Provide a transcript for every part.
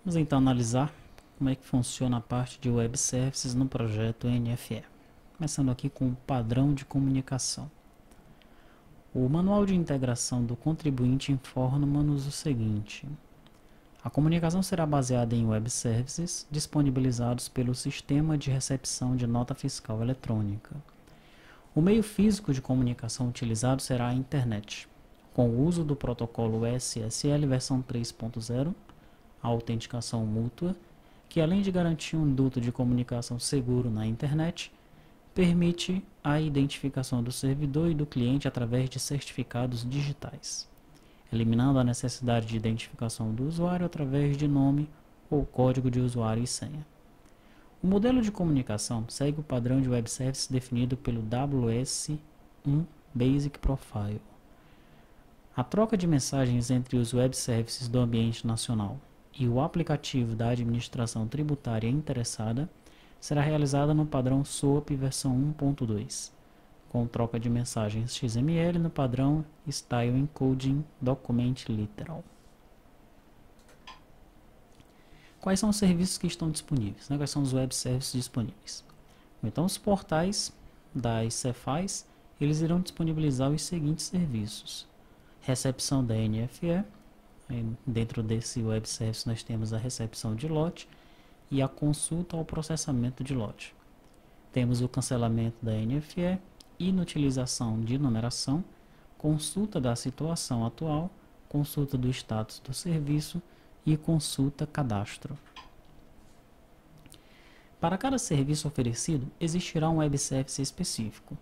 Vamos então analisar como é que funciona a parte de Web Services no projeto NFE. Começando aqui com o padrão de comunicação. O manual de integração do contribuinte informa-nos o seguinte: a comunicação será baseada em Web Services disponibilizados pelo Sistema de Recepção de Nota Fiscal Eletrônica. O meio físico de comunicação utilizado será a Internet, com o uso do protocolo SSL versão 3.0, a autenticação mútua, que além de garantir um duto de comunicação seguro na Internet, permite a identificação do servidor e do cliente através de certificados digitais, eliminando a necessidade de identificação do usuário através de nome ou código de usuário e senha. O modelo de comunicação segue o padrão de Web Service definido pelo WS1 Basic Profile. A troca de mensagens entre os Web Services do ambiente nacional e o aplicativo da administração tributária interessada será realizada no padrão SOAP versão 1.2, com troca de mensagens XML no padrão Style Encoding Document Literal. Quais são os serviços que estão disponíveis? Quais são os web services disponíveis? Então, os portais das Cefaz, eles irão disponibilizar os seguintes serviços: recepção da NFE. Dentro desse web service nós temos a recepção de lote e a consulta ao processamento de lote. Temos o cancelamento da NFE, inutilização de numeração, consulta da situação atual, consulta do status do serviço e consulta cadastro. Para cada serviço oferecido, existirá um web service específico.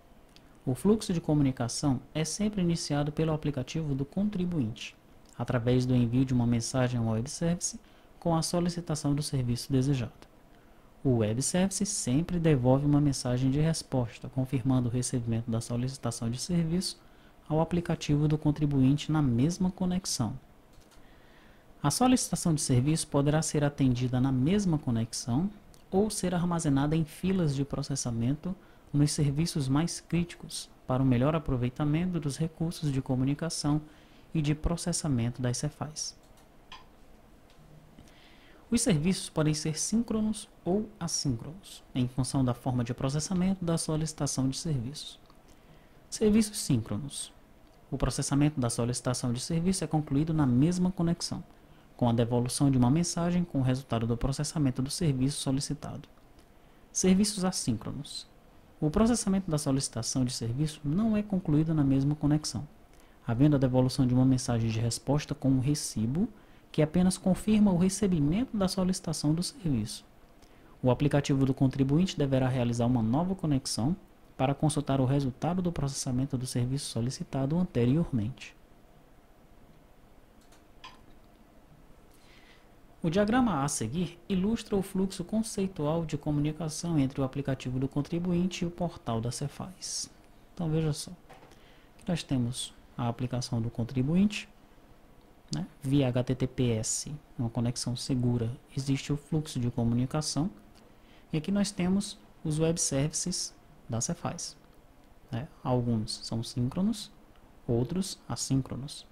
O fluxo de comunicação é sempre iniciado pelo aplicativo do contribuinte, através do envio de uma mensagem ao web service com a solicitação do serviço desejado. O web service sempre devolve uma mensagem de resposta, confirmando o recebimento da solicitação de serviço ao aplicativo do contribuinte na mesma conexão. A solicitação de serviço poderá ser atendida na mesma conexão ou ser armazenada em filas de processamento nos serviços mais críticos para o melhor aproveitamento dos recursos de comunicação e de processamento das Cefaz. Os serviços podem ser síncronos ou assíncronos, em função da forma de processamento da solicitação de serviços. Serviços síncronos. O processamento da solicitação de serviço é concluído na mesma conexão, com a devolução de uma mensagem com o resultado do processamento do serviço solicitado. Serviços assíncronos. O processamento da solicitação de serviço não é concluído na mesma conexão, havendo a devolução de uma mensagem de resposta com um recibo, que apenas confirma o recebimento da solicitação do serviço. O aplicativo do contribuinte deverá realizar uma nova conexão para consultar o resultado do processamento do serviço solicitado anteriormente. O diagrama a seguir ilustra o fluxo conceitual de comunicação entre o aplicativo do contribuinte e o portal da Cefaz. Então veja só, nós temos a aplicação do contribuinte, via HTTPS, uma conexão segura, existe o fluxo de comunicação, e aqui nós temos os web services da Cefaz. Alguns são síncronos, outros assíncronos.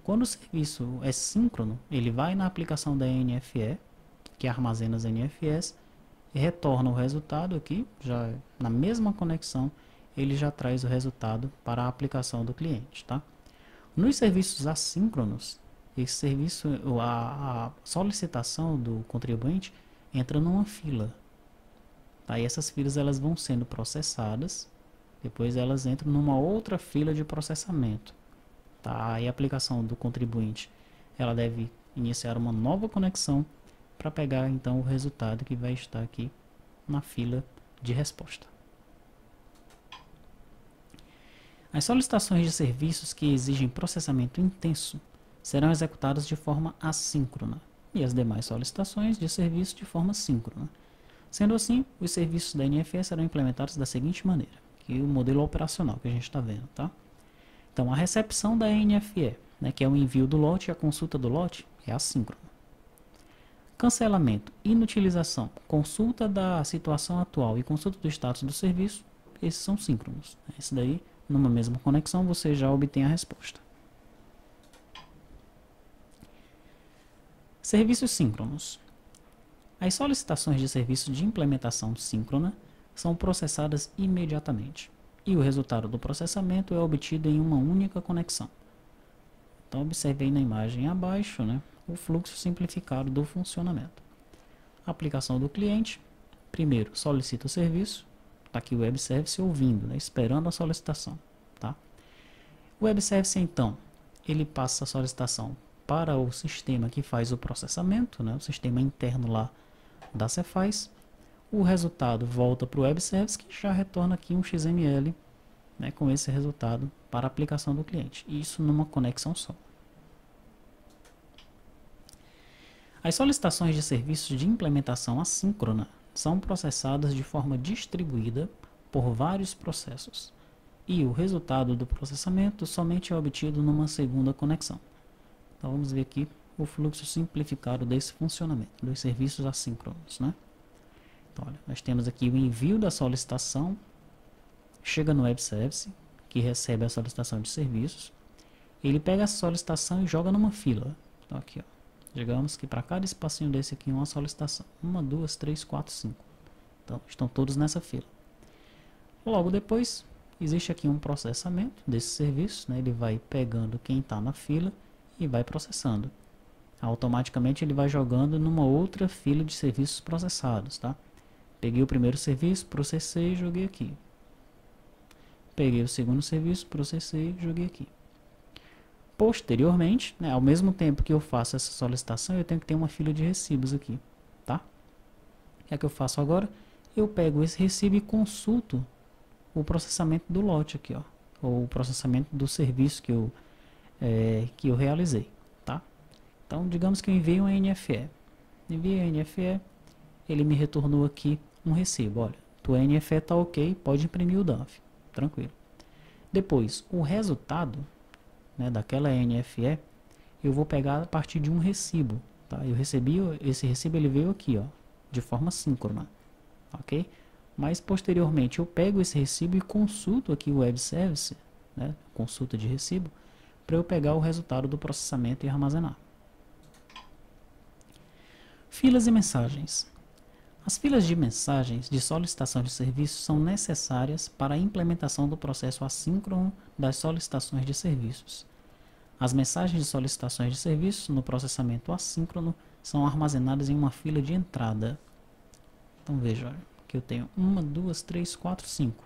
Quando o serviço é síncrono, ele vai na aplicação da NFE, que armazena as NFEs, e retorna o resultado aqui, já na mesma conexão, ele já traz o resultado para a aplicação do cliente. Nos serviços assíncronos, esse serviço, a solicitação do contribuinte entra numa fila. E essas filas elas vão sendo processadas, depois elas entram numa outra fila de processamento. E a aplicação do contribuinte ela deve iniciar uma nova conexão para pegar então o resultado que vai estar aqui na fila de resposta. As solicitações de serviços que exigem processamento intenso serão executadas de forma assíncrona e as demais solicitações de serviço de forma síncrona. Sendo assim, os serviços da NFE serão implementados da seguinte maneira, que é o modelo operacional que a gente está vendo. Então, a recepção da NFE, que é o envio do lote e a consulta do lote, é assíncrona. Cancelamento, inutilização, consulta da situação atual e consulta do status do serviço, esses são síncronos. Esse daí, numa mesma conexão, você já obtém a resposta. Serviços síncronos. As solicitações de serviço de implementação síncrona são processadas imediatamente, e o resultado do processamento é obtido em uma única conexão. Então, observe aí na imagem abaixo, né, o fluxo simplificado do funcionamento. Aplicação do cliente. Primeiro, solicita o serviço. Está aqui o web service ouvindo, né, esperando a solicitação. Tá? O web service, então, ele passa a solicitação para o sistema que faz o processamento, né, o sistema interno lá da Cefaz. O resultado volta para o web service, que já retorna aqui um XML, né, com esse resultado para a aplicação do cliente. Isso numa conexão só. As solicitações de serviços de implementação assíncrona são processadas de forma distribuída por vários processos, e o resultado do processamento somente é obtido numa segunda conexão. Então vamos ver aqui o fluxo simplificado desse funcionamento, dos serviços assíncronos, né? Então, olha, nós temos aqui o envio da solicitação, chega no web service, que recebe a solicitação de serviços, ele pega essa solicitação e joga numa fila. Então aqui, ó. Digamos que para cada espacinho desse aqui uma solicitação. 1, 2, 3, 4, 5. Então, estão todos nessa fila. Logo depois, existe aqui um processamento desse serviço, né? Ele vai pegando quem está na fila e vai processando. Automaticamente ele vai jogando numa outra fila de serviços processados, tá? Peguei o primeiro serviço, processei e joguei aqui. Peguei o segundo serviço, processei e joguei aqui. Posteriormente, né, ao mesmo tempo que eu faço essa solicitação, eu tenho que ter uma fila de recibos aqui, tá? O que é que eu faço agora? Eu pego esse recibo e consulto o processamento do lote aqui, ó, ou o processamento do serviço que eu realizei, tá? Então, digamos que eu enviei um NFE. Enviei um NFE, ele me retornou aqui um recibo. Olha, tua NFE está ok, pode imprimir o DANF, tranquilo. Depois, o resultado, né, daquela NFE, eu vou pegar a partir de um recibo, tá? Eu recebi esse recibo, ele veio aqui, ó, de forma síncrona, ok? Mas posteriormente eu pego esse recibo e consulto aqui o web service, né, consulta de recibo, para eu pegar o resultado do processamento e armazenar. Filas e mensagens. As filas de mensagens de solicitação de serviços são necessárias para a implementação do processo assíncrono das solicitações de serviços. As mensagens de solicitações de serviços no processamento assíncrono são armazenadas em uma fila de entrada. Então veja, que eu tenho 1, 2, 3, 4, 5.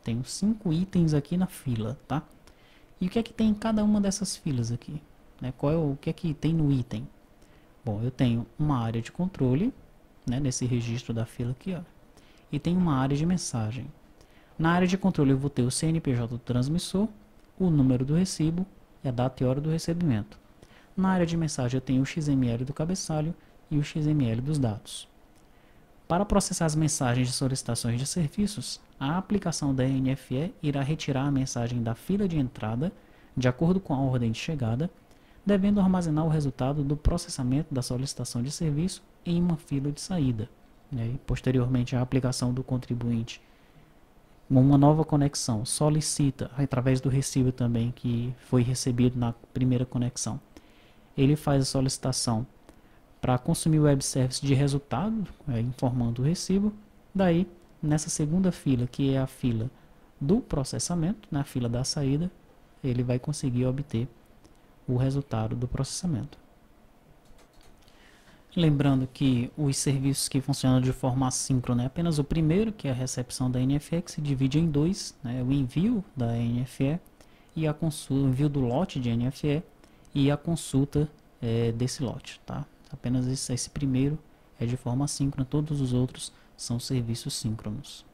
Tenho 5 itens aqui na fila, tá? E o que é que tem em cada uma dessas filas aqui? Né? O que é que tem no item? Bom, eu tenho uma área de controle, né, nesse registro da fila aqui, ó, e tem uma área de mensagem. Na área de controle eu vou ter o CNPJ do transmissor, o número do recibo e a data e hora do recebimento. Na área de mensagem eu tenho o XML do cabeçalho e o XML dos dados. Para processar as mensagens de solicitações de serviços, a aplicação da NFE irá retirar a mensagem da fila de entrada, de acordo com a ordem de chegada, devendo armazenar o resultado do processamento da solicitação de serviço em uma fila de saída, né? E posteriormente a aplicação do contribuinte, uma nova conexão, solicita, através do recibo também que foi recebido na primeira conexão, ele faz a solicitação para consumir o web service de resultado, informando o recibo. Daí, nessa segunda fila, que é a fila do processamento, na fila da saída, ele vai conseguir obter o resultado do processamento. Lembrando que os serviços que funcionam de forma assíncrona é apenas o primeiro, que é a recepção da NFE, que se divide em dois, né, o envio da NFE e a consulta, o envio do lote de NFE e a consulta desse lote, tá? Apenas esse primeiro é de forma assíncrona, todos os outros são serviços síncronos.